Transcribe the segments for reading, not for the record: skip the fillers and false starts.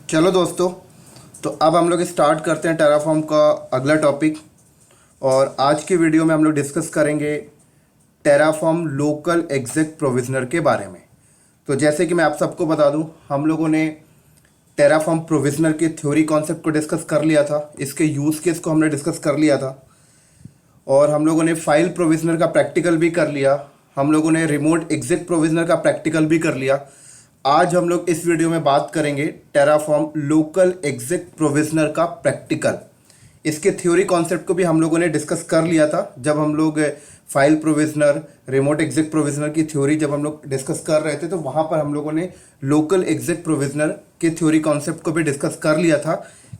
चलो दोस्तों, तो अब हम लोग स्टार्ट करते हैं टेराफॉर्म का अगला टॉपिक। और आज की वीडियो में हम लोग डिस्कस करेंगे टेराफॉर्म लोकल एग्जिक प्रोविजनर के बारे में। तो जैसे कि मैं आप सबको बता दूं, हम लोगों ने टेराफॉर्म प्रोविजनर के थ्योरी कॉन्सेप्ट को डिस्कस कर लिया था, इसके यूज़ केस को हमने डिस्कस कर लिया था, और हम लोगों ने फाइल प्रोविजनर का प्रैक्टिकल भी कर लिया। हम लोगों ने रिमोट एग्जिट प्रोविजनर का प्रैक्टिकल भी कर लिया। आज हम लोग इस वीडियो में बात करेंगे टेराफॉर्म लोकल एग्जिट प्रोविजनर का प्रैक्टिकल। इसके थ्योरी कॉन्सेप्ट को भी हम लोगों ने डिस्कस कर लिया था जब हम लोग file provisioner, remote exit provisioner की थ्योरी जब हम लोग डिस्कस कर रहे थे, तो वहां पर हम लोगों ने लोकल एग्जिट प्रोविजनर के थ्योरी कॉन्सेप्ट को भी डिस्कस कर लिया था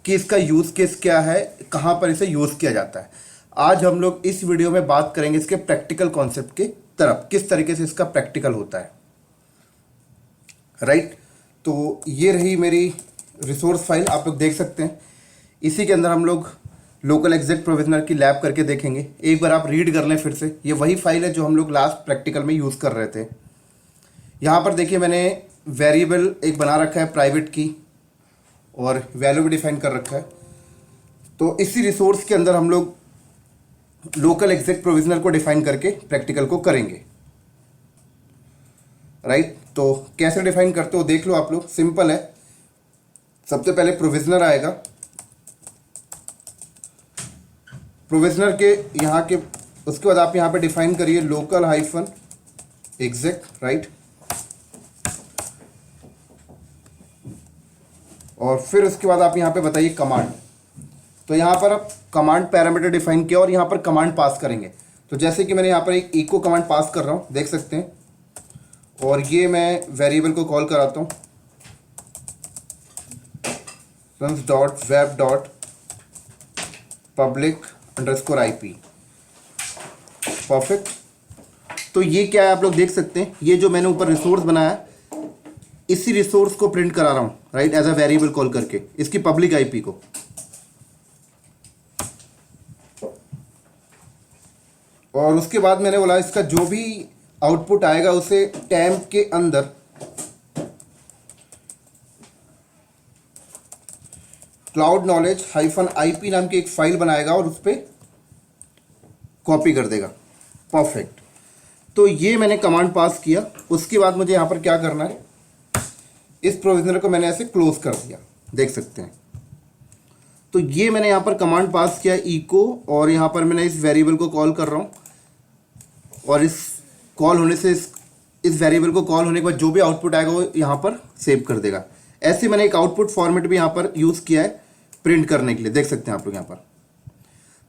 कि इसका यूज केस क्या है, कहां पर इसे यूज किया जाता है। आज हम लोग इस वीडियो में बात करेंगे इसके प्रैक्टिकल कॉन्सेप्ट की तरफ, किस तरीके से इसका प्रैक्टिकल होता है। राइट, तो ये रही मेरी रिसोर्स फाइल, आप लोग देख सकते हैं। इसी के अंदर हम लोग लोकल एग्जिट प्रोविजनर की लैब करके देखेंगे। एक बार आप रीड कर लें फिर से, ये वही फाइल है जो हम लोग लास्ट प्रैक्टिकल में यूज़ कर रहे थे। यहाँ पर देखिए, मैंने वेरिएबल एक बना रखा है प्राइवेट की, और वैल्यू भी डिफाइन कर रखा है। तो इसी रिसोर्स के अंदर हम लोग लोकल एग्जिट प्रोविजनर को डिफाइन करके प्रैक्टिकल को करेंगे। राइट, तो कैसे डिफाइन करते हो देख लो आप लोग, सिंपल है। सबसे पहले प्रोविजनर आएगा, प्रोविजनर के यहाँ के, उसके बाद आप यहाँ पे डिफाइन करिए लोकल हाइफन एग्जिट। राइट, और फिर उसके बाद आप यहाँ पे बताइए कमांड। तो यहाँ पर आप कमांड पैरामीटर डिफाइन किया और यहाँ पर कमांड पास करेंगे। तो जैसे कि मैंने यहाँ पर एक इको कमांड पास कर रहा हूँ, देख सकते हैं, और ये मैं वेरिएबल को कॉल कराता हूँ dot web dot public underscore IP। Perfect. तो ये क्या है आप लोग देख सकते हैं, ये जो मैंने ऊपर रिसोर्स बनाया है, इसी रिसोर्स को प्रिंट करा रहा हूँ, right, as a variable call करके इसकी पब्लिक IP को। और उसके बाद मैंने बोला इसका जो भी आउटपुट आएगा उसे टैम्प के अंदर क्लाउड नॉलेज हाइफन IP नाम की एक फाइल बनाएगा और उस पर कॉपी कर देगा। परफेक्ट। तो ये मैंने कमांड पास किया। उसके बाद मुझे यहाँ पर क्या करना है, इस प्रोविजनर को मैंने ऐसे क्लोज कर दिया, देख सकते हैं। तो ये मैंने यहाँ पर कमांड पास किया इको, और यहाँ पर मैंने इस वेरिएबल को कॉल कर रहा हूँ, और इस कॉल होने से इस वेरिएबल को कॉल होने के बाद जो भी आउटपुट आएगा वो यहाँ पर सेव कर देगा। ऐसे मैंने एक आउटपुट फॉर्मेट भी यहाँ पर यूज़ किया है प्रिंट करने के लिए, देख सकते हैं आप लोग यहाँ पर।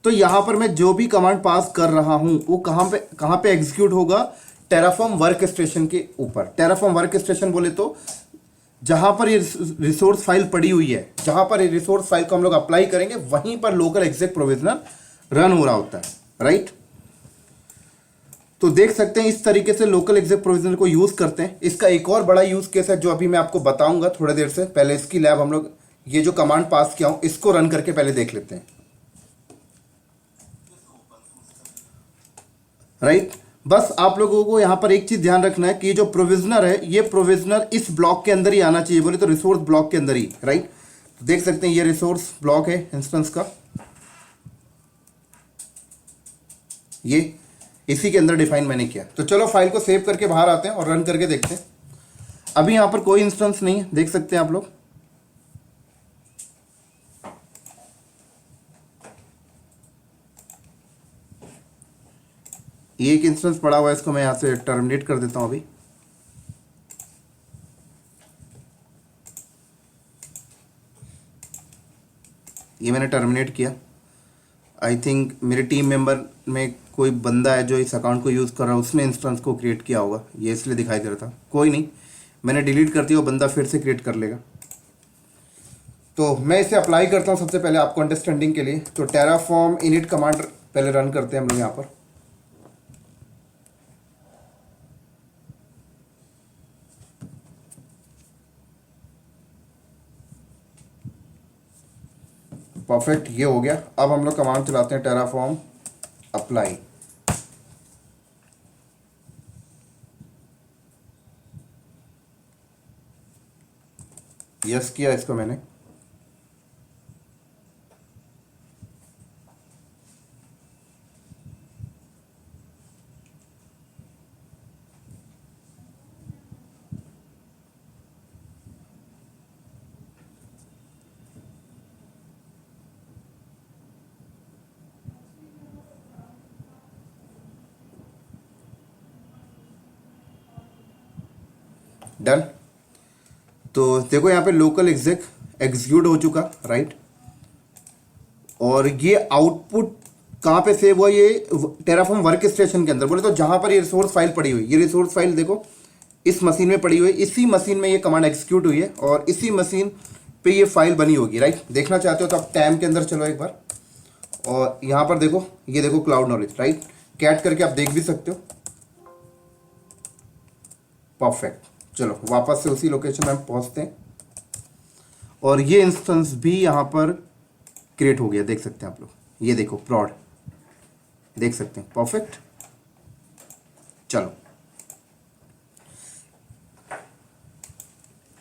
तो यहाँ पर मैं जो भी कमांड पास कर रहा हूँ वो कहाँ पे एग्जीक्यूट होगा, टेराफॉर्म वर्क स्टेशन के ऊपर। टेराफॉर्म वर्क स्टेशन बोले तो जहां पर ये रिसोर्स फाइल पड़ी हुई है, जहां पर ये रिसोर्स फाइल को हम लोग अप्लाई करेंगे, वहीं पर लोकल एग्जिट प्रोविजनर रन हो रहा होता है। राइट, तो देख सकते हैं इस तरीके से लोकल एग्जिट प्रोविजनर को यूज करते हैं। इसका एक और बड़ा यूज केस है जो अभी मैं आपको बताऊंगा थोड़ी देर से। पहले इसकी लैब हम लोग ये जो कमांड पास किया हूं इसको रन करके पहले देख लेते हैं। राइट, बस आप लोगों को यहां पर एक चीज ध्यान रखना है कि ये जो प्रोविजनर है, ये प्रोविजनर इस ब्लॉक के अंदर ही आना चाहिए, बोले तो रिसोर्स ब्लॉक के अंदर ही। राइट, तो देख सकते हैं ये रिसोर्स ब्लॉक है इंस्टेंस का, ये इसी के अंदर डिफाइन मैंने किया। तो चलो फाइल को सेव करके बाहर आते हैं और रन करके देखते हैं। अभी यहां पर कोई इंस्टेंस नहीं है, देख सकते हैं आप लोग। एक इंस्टेंस पड़ा हुआ है, इसको मैं यहां से टर्मिनेट कर देता हूं अभी। ये मैंने टर्मिनेट किया। आई थिंक मेरे टीम मेंबर में कोई बंदा है जो इस अकाउंट को यूज़ कर रहा है, उसने इंस्टेंस को क्रिएट किया होगा, ये इसलिए दिखाई दे रहा था। कोई नहीं, मैंने डिलीट कर दिया, वो बंदा फिर से क्रिएट कर लेगा। तो मैं इसे अप्लाई करता हूँ सबसे पहले आपको अंडरस्टैंडिंग के लिए। तो टेराफॉर्म इनिट कमांड पहले रन करते हैं हम लोग यहाँ पर। परफेक्ट, ये हो गया। अब हम लोग कमांड चलाते हैं टेराफॉर्म अप्लाई। यस किया इसको मैंने। डन। तो देखो यहाँ पे लोकल एग्जेक एग्जीक्यूट हो चुका, राइट। और ये आउटपुट कहाँ पे सेव हुआ, ये टेराफॉर्म वर्क स्टेशन के अंदर। बोले तो जहाँ पर ये रिसोर्स फाइल पड़ी हुई, ये रिसोर्स फाइल देखो इस मशीन में पड़ी हुई है, इसी मशीन में ये कमांड एग्जीक्यूट हुई है और इसी मशीन पे ये फाइल बनी होगी, राइट। देखना चाहते हो तो आप टैम के अंदर चलो एक बार, और यहाँ पर देखो, ये देखो क्लाउड नॉलेज, राइट। कैट करके आप देख भी सकते हो। परफेक्ट। चलो वापस से उसी लोकेशन में हम पहुंचते हैं और ये इंस्टेंस भी यहां पर क्रिएट हो गया, देख सकते हैं आप लोग। ये देखो प्रॉड, देख सकते हैं। परफेक्ट। चलो,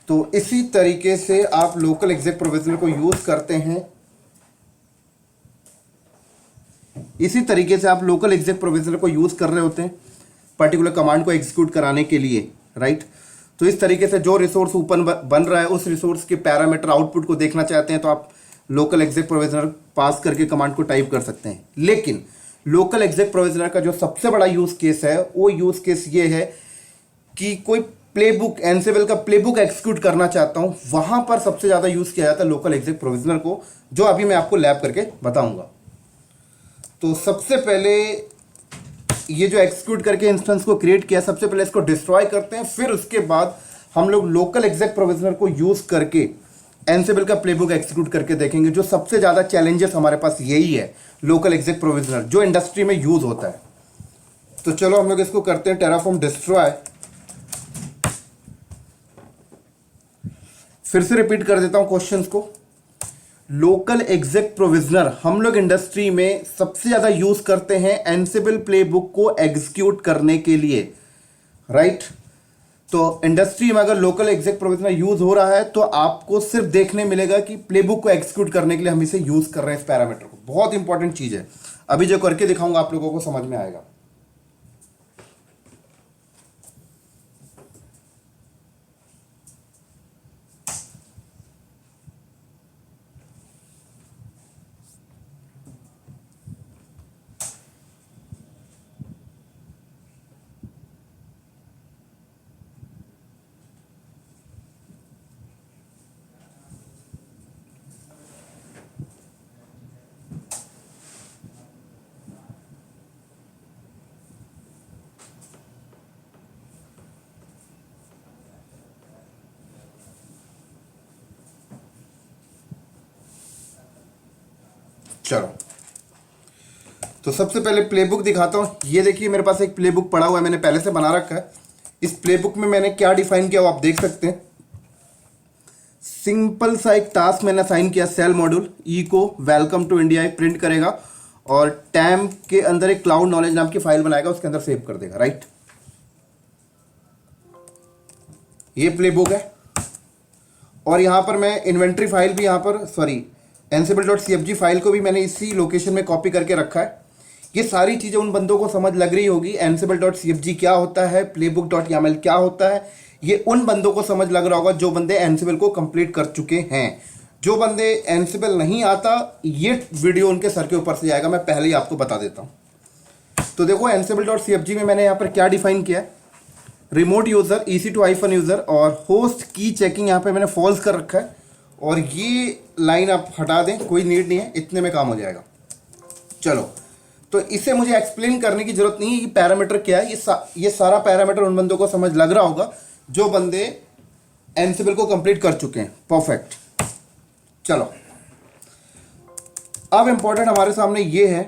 तो इसी तरीके से आप लोकल एग्जेक प्रोविजनर को यूज करते हैं। इसी तरीके से आप लोकल एग्जेक प्रोविजनर को यूज कर रहे होते हैं पर्टिकुलर कमांड को एग्जीक्यूट कराने के लिए, राइट। तो इस तरीके से जो रिसोर्स ओपन बन रहा है उस रिसोर्स के पैरामीटर आउटपुट को देखना चाहते हैं तो आप लोकल एग्जेक प्रोविजनर पास करके कमांड को टाइप कर सकते हैं। लेकिन लोकल एग्जेक प्रोविजनर का जो सबसे बड़ा यूज केस है वो यूज केस ये है कि कोई प्लेबुक, एनसेबल का प्लेबुक एग्जीक्यूट करना चाहता हूं, वहां पर सबसे ज्यादा यूज किया जाता है लोकल एग्जेक प्रोविजनर को, जो अभी मैं आपको लैब करके बताऊंगा। तो सबसे पहले ये जो एग्जीक्यूट करके इंस्टेंस को क्रिएट किया, सबसे पहले इसको डिस्ट्रॉय करते हैं, फिर उसके बाद हम लोग लोकल एग्जेक प्रोविजनर को यूज करके एनसेबल का प्लेबुक एग्जीक्यूट करके देखेंगे। जो सबसे ज्यादा चैलेंजेस हमारे पास यही है, लोकल एग्जेक प्रोविजनर जो इंडस्ट्री में यूज होता है। तो चलो हम लोग इसको करते हैं टेराफॉर्म डिस्ट्रॉय। फिर से रिपीट कर देता हूं क्वेश्चंस को। लोकल एग्जेक प्रोविजनर हम लोग इंडस्ट्री में सबसे ज्यादा यूज करते हैं एनसेबल प्लेबुक को एग्जीक्यूट करने के लिए, राइट। तो इंडस्ट्री में अगर लोकल एग्जेक प्रोविजनर यूज हो रहा है तो आपको सिर्फ देखने मिलेगा कि प्लेबुक को एग्जीक्यूट करने के लिए हम इसे यूज कर रहे हैं, इस पैरामीटर को। बहुत इंपॉर्टेंट चीज है, अभी जो करके दिखाऊंगा आप लोगों को समझ में आएगा। चलो, तो सबसे पहले प्लेबुक दिखाता हूं। ये देखिए मेरे पास एक प्लेबुक पड़ा हुआ है, मैंने पहले से बना रखा है। इस प्लेबुक में मैंने क्या डिफाइन किया वो आप देख सकते हैं। सिंपल सा एक टास्क मैंने असाइन किया, सेल मॉड्यूल ई को वेलकम टू इंडिया प्रिंट करेगा और टैम के अंदर एक क्लाउड नॉलेज नाम की फाइल बनाएगा, उसके अंदर सेव कर देगा, राइट। ये प्लेबुक है और यहां पर मैं इन्वेंट्री फाइल भी यहां पर, सॉरी, ansible.cfg फाइल को भी मैंने इसी लोकेशन में कॉपी करके रखा है। ये सारी चीज़ें उन बंदों को समझ लग रही होगी, ansible.cfg क्या होता है, playbook.yaml क्या होता है, ये उन बंदों को समझ लग रहा होगा जो बंदे ansible को कंप्लीट कर चुके हैं। जो बंदे ansible नहीं आता, ये वीडियो उनके सर के ऊपर से जाएगा, मैं पहले ही आपको बता देता हूँ। तो देखो ansible.cfg में मैंने यहाँ पर क्या डिफाइन किया है, रिमोट यूज़र, EC2 यूज़र और होस्ट की चेकिंग यहाँ पे मैंने फॉल्स कर रखा है। और ये लाइन आप हटा दें, कोई नीड नहीं है, इतने में काम हो जाएगा। चलो, तो इसे मुझे एक्सप्लेन करने की जरूरत नहीं है ये पैरामीटर क्या है। ये सारा पैरामीटर उन बंदों को समझ लग रहा होगा जो बंदे एनसिबल को कंप्लीट कर चुके हैं। परफेक्ट। चलो, अब इंपॉर्टेंट हमारे सामने ये है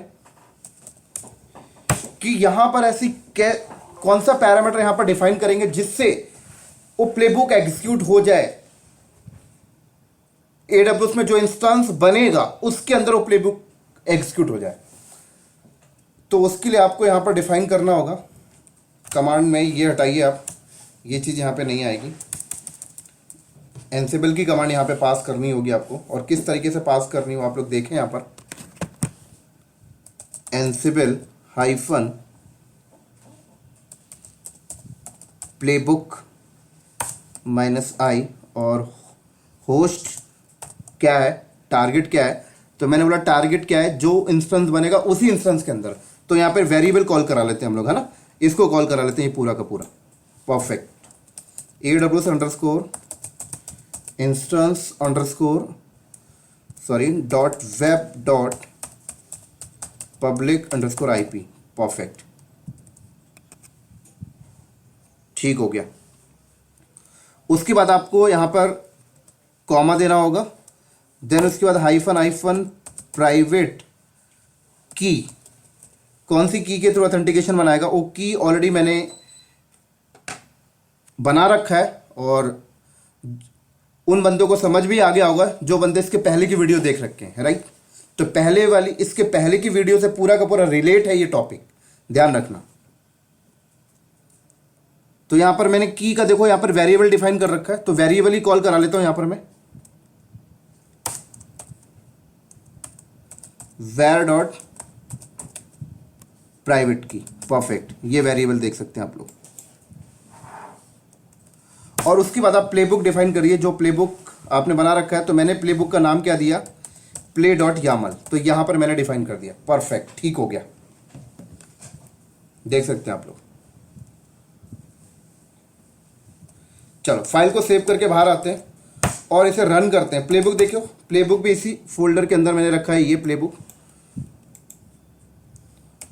कि यहां पर ऐसी कौन सा पैरामीटर यहां पर डिफाइन करेंगे जिससे वो प्लेबुक एग्जीक्यूट हो जाए, AWS में जो इंस्टेंस बनेगा उसके अंदर वो प्लेबुक एग्जीक्यूट हो जाए। तो उसके लिए आपको यहां पर डिफाइन करना होगा कमांड में, ये हटाइए आप, ये चीज़ यहां पे नहीं आएगी। एनसिबल की कमांड यहाँ पे पास करनी होगी आपको, और किस तरीके से पास करनी हो आप लोग देखें यहाँ पर। एनसिबल हाइफन प्लेबुक -i और होस्ट क्या है, टारगेट क्या है। तो मैंने बोला टारगेट क्या है, जो इंस्टेंस बनेगा उसी इंस्टेंस के अंदर। तो यहाँ पर वेरिएबल कॉल करा लेते हैं हम लोग, है ना, इसको कॉल करा लेते हैं ये पूरा का पूरा। Perfect. AWS underscore instance underscore dot web dot public underscore IP। Perfect, ठीक हो गया। उसके बाद आपको यहाँ पर कॉमा देना होगा, देन उसके बाद हाइफन प्राइवेट की। कौन सी की के थ्रू ऑथेंटिकेशन बनाएगा, वो की ऑलरेडी मैंने बना रखा है, और उन बंदों को समझ भी आ गया होगा जो बंदे इसके पहले की वीडियो देख रखे हैं, राइट। तो पहले वाली, इसके पहले की वीडियो से पूरा का पूरा रिलेट है ये टॉपिक, ध्यान रखना। तो यहां पर मैंने की का देखो यहां पर वेरिएबल डिफाइन कर रखा है, तो वेरिएबल ही कॉल करा लेता हूं यहां पर मैं, var डॉट प्राइवेट की। परफेक्ट, ये वेरिएबल देख सकते हैं आप लोग। और उसके बाद आप प्लेबुक डिफाइन करिए, जो प्लेबुक आपने बना रखा है। तो मैंने प्लेबुक का नाम क्या दिया, प्ले डॉट यामल। तो यहां पर मैंने डिफाइन कर दिया। परफेक्ट, ठीक हो गया, देख सकते हैं आप लोग। चलो फाइल को सेव करके बाहर आते हैं और इसे रन करते हैं। प्लेबुक देखो, प्लेबुक भी इसी फोल्डर के अंदर मैंने रखा है, ये प्लेबुक।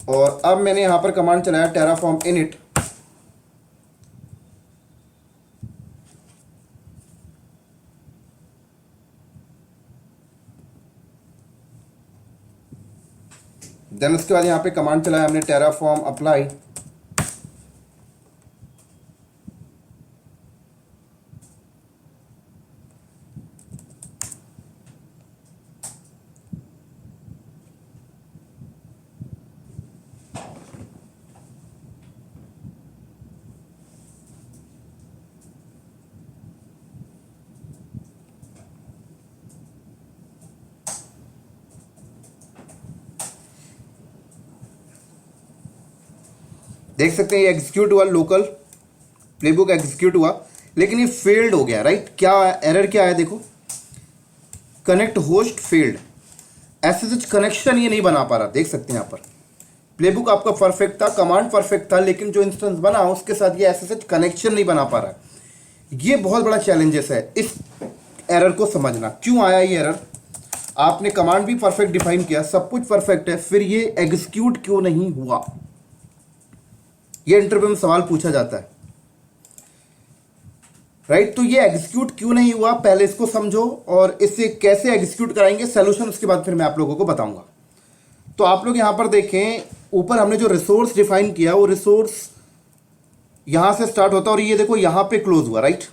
और अब मैंने यहां पर कमांड चलाया टेराफॉर्म इनिट। देन उसके बाद यहां पे कमांड चलाया हमने टेराफॉर्म अप्लाई। देख सकते हैं ये एग्जीक्यूट हुआ, लोकल प्लेबुक एग्जीक्यूट हुआ, लेकिन ये फेल्ड हो गया, राइट। क्या एरर क्या है देखो, connect host failed, SSH connection ये नहीं बना पा रहा। देख सकते हैं यहाँ पर प्लेबुक आपका परफेक्ट था, कमांड परफेक्ट था, लेकिन जो इंस्टेंस बना उसके साथ ये SSH कनेक्शन नहीं बना पा रहा। ये बहुत बड़ा चैलेंजेस है, इस एरर को समझना। क्यों आया ये एरर, आपने कमांड भी परफेक्ट डिफाइन किया, सब कुछ परफेक्ट है, फिर ये एग्जीक्यूट क्यों नहीं हुआ, ये इंटरव्यू में सवाल पूछा जाता है, राइट। तो ये एग्जीक्यूट क्यों नहीं हुआ, पहले इसको समझो, और इससे कैसे एग्जीक्यूट कराएंगे सोल्यूशन, उसके बाद फिर मैं आप लोगों को बताऊंगा। तो आप लोग यहां पर देखें, ऊपर हमने जो रिसोर्स डिफाइन किया, वो रिसोर्स यहां से स्टार्ट होता है, और ये देखो यहां पे क्लोज हुआ, राइट।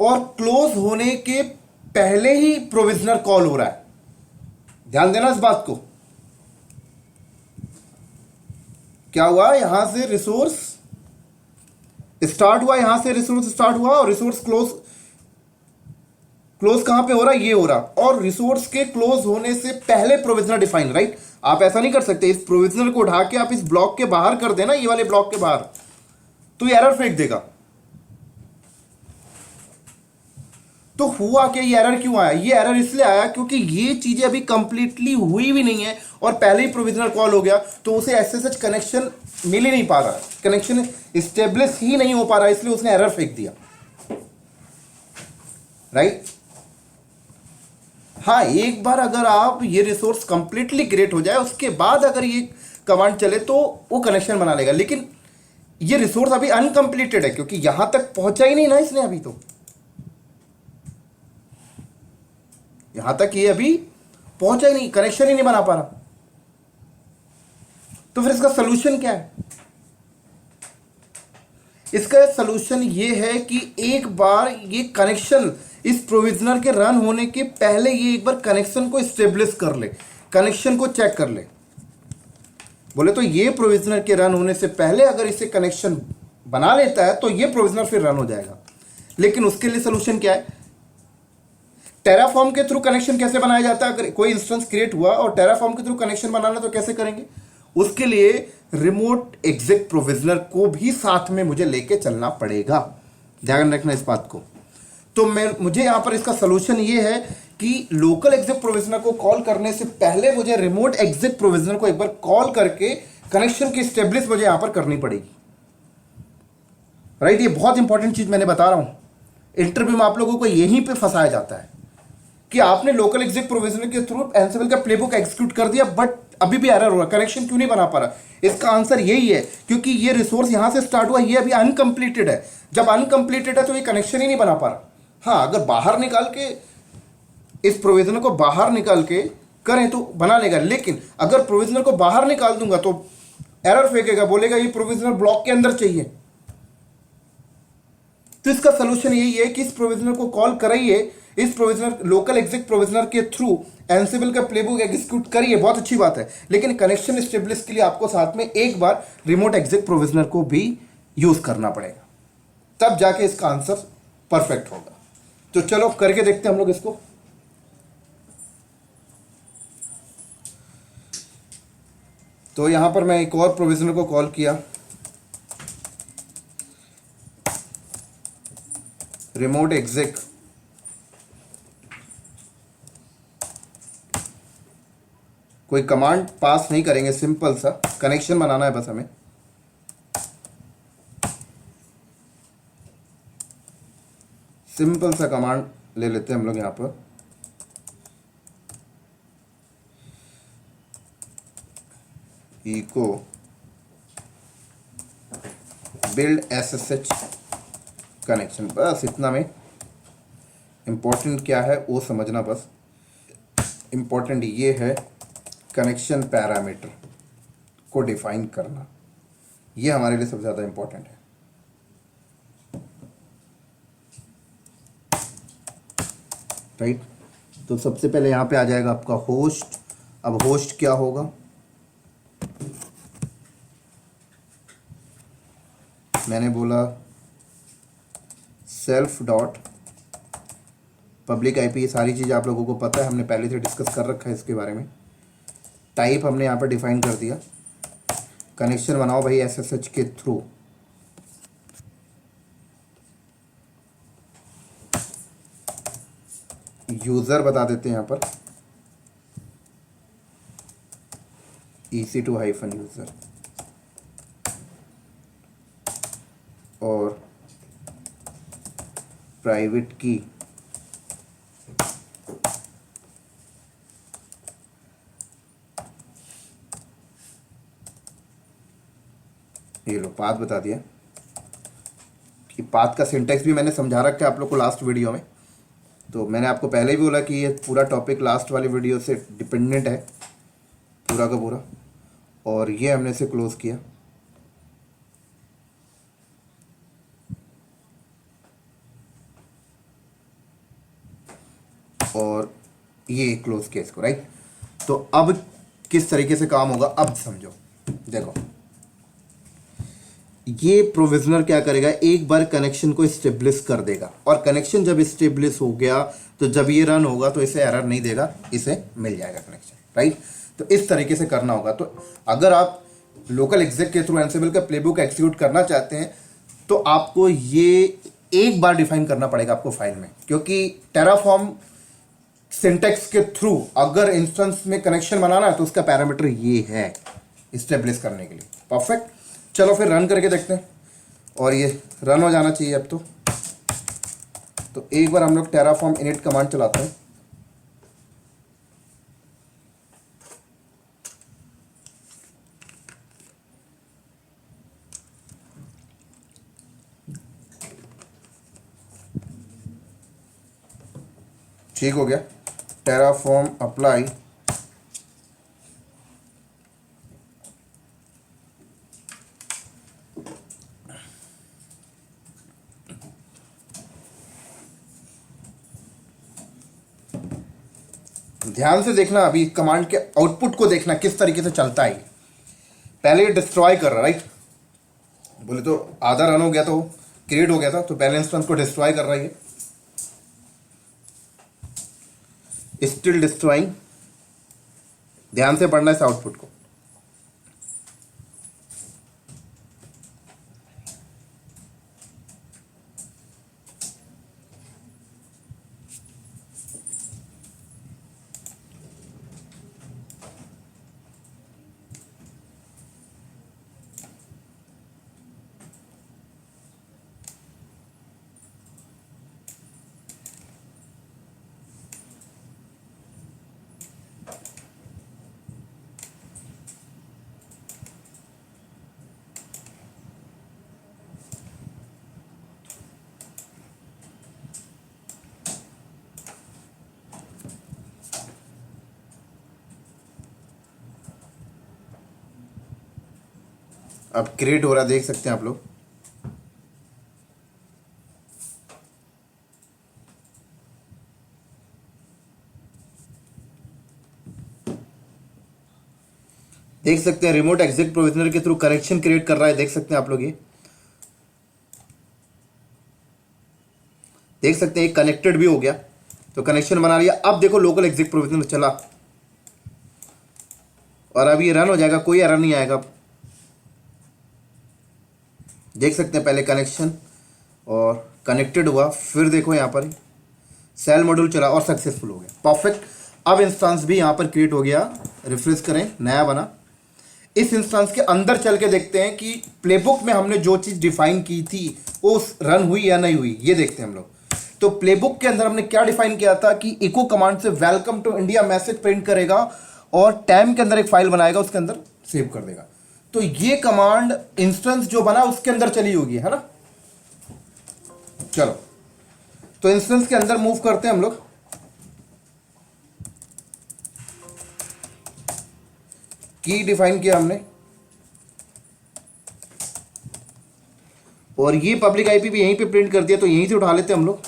और क्लोज होने के पहले ही प्रोविजनर कॉल हो रहा है, ध्यान देना इस बात को। क्या हुआ, यहां से रिसोर्स स्टार्ट हुआ, यहां से रिसोर्स स्टार्ट हुआ, और रिसोर्स क्लोज कहां पे हो रहा है, ये हो रहा। और रिसोर्स के क्लोज होने से पहले प्रोविजनर डिफाइन, राइट। आप ऐसा नहीं कर सकते, इस प्रोविजनर को उठा के आप इस ब्लॉक के बाहर कर देना, ये वाले ब्लॉक के बाहर, तो ये एरर फेंक देगा। तो हुआ क्या, ये एरर क्यों आया, ये एरर इसलिए आया क्योंकि ये चीजें अभी कंप्लीटली हुई भी नहीं है, और पहले ही प्रोविजनल कॉल हो गया, तो उसे SSH कनेक्शन मिल ही नहीं पा रहा, कनेक्शन स्टेब्लिश ही नहीं हो पा रहा, इसलिए उसने एरर फेंक दिया, राइट। हाँ, एक बार अगर आप ये रिसोर्स कंप्लीटली क्रिएट हो जाए, उसके बाद अगर ये कमांड चले तो वो कनेक्शन बना लेगा, लेकिन ये रिसोर्स अभी अनकंप्लीटेड है, क्योंकि यहां तक पहुंचा ही नहीं ना इसने, अभी तो यहां तक ये अभी पहुंचा ही नहीं, कनेक्शन ही नहीं बना पा रहा। तो फिर इसका सलूशन क्या है, इसका सलूशन ये है कि एक बार ये कनेक्शन इस प्रोविजनर के रन होने के पहले ये एक बार कनेक्शन को स्टेब्लिश कर ले, कनेक्शन को चेक कर ले। बोले तो ये प्रोविजनर के रन होने से पहले अगर इसे कनेक्शन बना लेता है तो ये प्रोविजनर फिर रन हो जाएगा। लेकिन उसके लिए सोल्यूशन क्या है, टेराफॉर्म के थ्रू कनेक्शन कैसे बनाया जाता है, अगर कोई इंस्टेंस क्रिएट हुआ और टेराफॉर्म के थ्रू कनेक्शन बनाना तो कैसे करेंगे, उसके लिए रिमोट एग्जिट प्रोविजनर को भी साथ में मुझे लेके चलना पड़ेगा, ध्यान रखना इस बात को। तो मुझे यहां पर इसका सोल्यूशन ये है कि लोकल एग्जिट प्रोविजनर को कॉल करने से पहले मुझे रिमोट एग्जिट प्रोविजनर को एक बार कॉल करके कनेक्शन की स्टेब्लिश मुझे यहां पर करनी पड़ेगी, राइट। ये बहुत इंपॉर्टेंट चीज मैंने बता रहा हूं, इंटरव्यू में आप लोगों को यहीं पे फंसाया जाता है कि आपने लोकल एग्जिट प्रोविजनर के थ्रू एंसिबल का प्लेबुक एग्जीक्यूट कर दिया, बट अभी भी एरर हो रहा है, कनेक्शन क्यों नहीं बना पा रहा। इसका आंसर यही है क्योंकि ये रिसोर्स यहां से स्टार्ट हुआ, ये अभी अनकंप्लीटेड है। जब अनकंप्लीटेड है तो ये कनेक्शन ही नहीं बना पा रहा। हाँ, अगर बाहर निकाल के इस प्रोविजनर को बाहर निकाल के करें तो बना लेगा, लेकिन अगर प्रोविजनर को बाहर निकाल दूंगा तो एरर फेंकेगा, बोलेगा ये प्रोविजनर ब्लॉक के अंदर चाहिए। तो इसका सोल्यूशन यही है कि इस प्रोविजनर को कॉल कराइए, इस प्रोविजनर लोकल एग्जिट प्रोविजनर के थ्रू एंसिबल का प्लेबुक एग्जीक्यूट करिए, बहुत अच्छी बात है, लेकिन कनेक्शन स्टेब्लिश के लिए आपको साथ में एक बार रिमोट एग्जिट प्रोविजनर को भी यूज करना पड़ेगा, तब जाके इसका आंसर परफेक्ट होगा। तो चलो करके देखते हैं हम लोग इसको। तो यहां पर मैं एक और प्रोविजनर को कॉल किया, रिमोट एग्जिट, कोई कमांड पास नहीं करेंगे, सिंपल सा कनेक्शन बनाना है बस हमें। सिंपल सा कमांड ले लेते हैं हम लोग यहां पर, इको बिल्ड एसएसएच कनेक्शन, बस इतना में। इंपॉर्टेंट क्या है वो समझना, बस इंपॉर्टेंट ये है कनेक्शन पैरामीटर को डिफाइन करना, ये हमारे लिए सबसे ज़्यादा इंपॉर्टेंट है। राइट, तो सबसे पहले यहाँ पे आ जाएगा आपका होस्ट। अब होस्ट क्या होगा, मैंने बोला सेल्फ डॉट पब्लिक आईपी, ये सारी चीज़ आप लोगों को पता है, हमने पहले से डिस्कस कर रखा है इसके बारे में। टाइप हमने यहाँ पर डिफाइन कर दिया, कनेक्शन बनाओ भाई एसएसएच के थ्रू। यूज़र बता देते हैं यहाँ पर EC2 हाइफन यूज़र, और प्राइवेट की ये लो पाथ बता दिया। कि पाथ का सिंटेक्स भी मैंने समझा रखा है आप लोग को लास्ट वीडियो में, तो मैंने आपको पहले ही बोला कि ये पूरा टॉपिक लास्ट वाली वीडियो से डिपेंडेंट है पूरा का पूरा, और ये हमने इसे क्लोज किया। और ये क्लोज किया इसको, राइट। तो अब किस तरीके से काम होगा, अब समझो। देखो ये प्रोविजनर क्या करेगा, एक बार कनेक्शन को स्टेब्लिश कर देगा, और कनेक्शन जब स्टेब्लिश हो गया तो जब ये रन होगा तो इसे एरर नहीं देगा, इसे मिल जाएगा कनेक्शन, राइट। तो इस तरीके से करना होगा। तो अगर आप लोकल एग्जिट के थ्रू एंसिबल का प्लेबुक एग्जीक्यूट करना चाहते हैं तो आपको ये एक बार डिफाइन करना पड़ेगा आपको फाइल में, क्योंकि टेराफॉर्म सिंटेक्स के थ्रू अगर इंस्टेंस में कनेक्शन बनाना है तो उसका पैरामीटर ये है स्टेब्लिश करने के लिए। परफेक्ट, चलो फिर रन करके देखते हैं, और ये रन हो जाना चाहिए अब तो एक बार हम लोग टेराफॉर्म इनिट कमांड चलाते हैं। ठीक हो गया, टेराफॉर्म अप्लाई ध्यान से देखना, अभी कमांड के आउटपुट को देखना किस तरीके से चलता है। पहले ये डिस्ट्रॉय कर रहा, राइट, बोले तो आधा रन हो गया तो क्रिएट हो गया था, तो पहले इंस्टेंस को डिस्ट्रॉय कर रहा है, स्टिल डिस्ट्रॉइंग। ध्यान से पढ़ना है इस आउटपुट को। अब क्रिएट हो रहा है, देख सकते हैं आप लोग। देख सकते हैं रिमोट एग्जिट प्रोविजनर के थ्रू कनेक्शन क्रिएट कर रहा है, देख सकते हैं आप लोग। ये देख सकते हैं कनेक्टेड भी हो गया, तो कनेक्शन बना लिया। अब देखो लोकल एग्जिट प्रोविजनर चला और अब ये रन हो जाएगा, कोई एरर नहीं आएगा। देख सकते हैं पहले कनेक्शन और कनेक्टेड हुआ, फिर देखो यहाँ पर सेल मॉड्यूल चला और सक्सेसफुल हो गया, परफेक्ट। अब इंस्टेंस भी यहाँ पर क्रिएट हो गया, रिफ्रेश करें, नया बना। इस इंस्टेंस के अंदर चल के देखते हैं कि प्लेबुक में हमने जो चीज़ डिफाइन की थी वो रन हुई या नहीं हुई, ये देखते हैं हम लोग। तो प्लेबुक के अंदर हमने क्या डिफाइन किया था कि इको कमांड से welcome to India message print करेगा और टाइम के अंदर एक फाइल बनाएगा, उसके अंदर सेव कर देगा। तो ये कमांड इंस्टेंस जो बना उसके अंदर चली होगी, है ना। चलो तो इंस्टेंस के अंदर मूव करते हैं हम लोग। की डिफाइन किया हमने और ये पब्लिक आईपी भी यहीं पे प्रिंट कर दिया, तो यहीं से उठा लेते हैं हम लोग।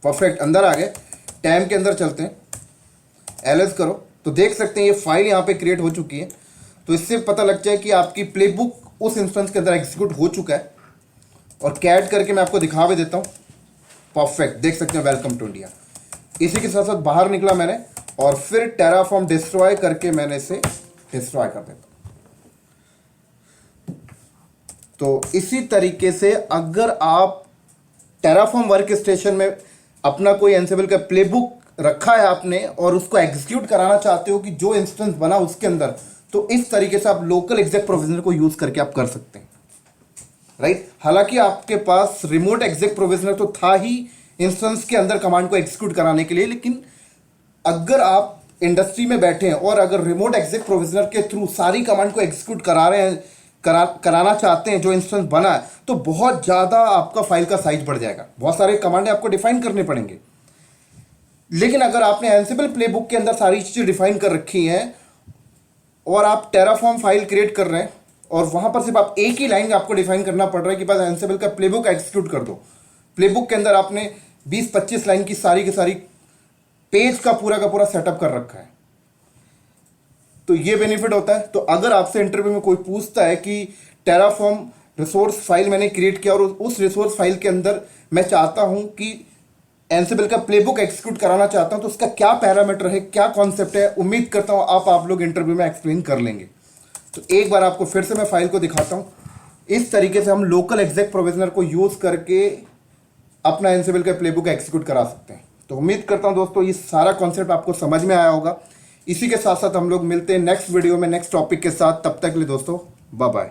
परफेक्ट, अंदर आ गए। टाइम के अंदर चलते हैं, एलएस करो, तो देख सकते हैं ये फाइल यहाँ पे क्रिएट हो चुकी है। तो इससे पता लग जाए कि आपकी प्लेबुक उस इंस्टेंस के अंदर एग्जीक्यूट हो चुका है। और कैट करके मैं आपको दिखा भी देता हूँ। परफेक्ट, देख सकते हैं वेलकम टू इंडिया। इसी के साथ साथ बाहर निकला मैंने और फिर टेराफॉर्म डिस्ट्रॉय करके मैंने इसे डिस्ट्रॉय कर देता। तो इसी तरीके से अगर आप टेराफॉर्म वर्क स्टेशन में अपना कोई एंसिबल का प्लेबुक रखा है आपने और उसको एग्जीक्यूट कराना चाहते हो कि जो इंस्टेंस बना उसके अंदर, तो इस तरीके से आप लोकल एग्जिट प्रोविजनर को यूज करके आप कर सकते हैं, राइट। हालांकि आपके पास रिमोट एग्जिट प्रोविजनर तो था ही इंस्टेंस के अंदर कमांड को एग्जीक्यूट कराने के लिए, लेकिन अगर आप इंडस्ट्री में बैठे हैं और अगर रिमोट एग्जिट प्रोविजनर के थ्रू सारी कमांड को एग्जीक्यूट करा रहे हैं, कराना चाहते हैं जो इंस्टेंस बना है, तो बहुत ज़्यादा आपका फाइल का साइज बढ़ जाएगा, बहुत सारे कमांड आपको डिफाइन करने पड़ेंगे। लेकिन अगर आपने एंसिबल प्लेबुक के अंदर सारी चीज़ें डिफाइन कर रखी हैं और आप टेराफॉर्म फाइल क्रिएट कर रहे हैं और वहां पर सिर्फ आप एक ही लाइन आपको डिफाइन करना पड़ रहा है कि बस एंसिबल का प्लेबुक एग्जीक्यूट कर दो। प्लेबुक के अंदर आपने 20-25 लाइन की सारी पेज का पूरा सेटअप कर रखा है, तो ये बेनिफिट होता है। तो अगर आपसे इंटरव्यू में कोई पूछता है कि टेराफॉर्म रिसोर्स फाइल मैंने क्रिएट किया और उस रिसोर्स फाइल के अंदर मैं चाहता हूं कि एंसिबल का प्लेबुक एग्जीक्यूट कराना चाहता हूं, तो उसका क्या पैरामीटर है, क्या कॉन्सेप्ट है, उम्मीद करता हूं आप लोग इंटरव्यू में एक्सप्लेन कर लेंगे। तो एक बार आपको फिर से मैं फाइल को दिखाता हूं। इस तरीके से हम लोकल एग्जिट प्रोविजनर को यूज करके अपना एंसिबल का प्लेबुक एग्जीक्यूट करा सकते हैं। तो उम्मीद करता हूं दोस्तों ये सारा कॉन्सेप्ट आपको समझ में आया होगा। इसी के साथ साथ हम लोग मिलते हैं नेक्स्ट वीडियो में नेक्स्ट टॉपिक के साथ। तब तक के लिए दोस्तों बाय बाय।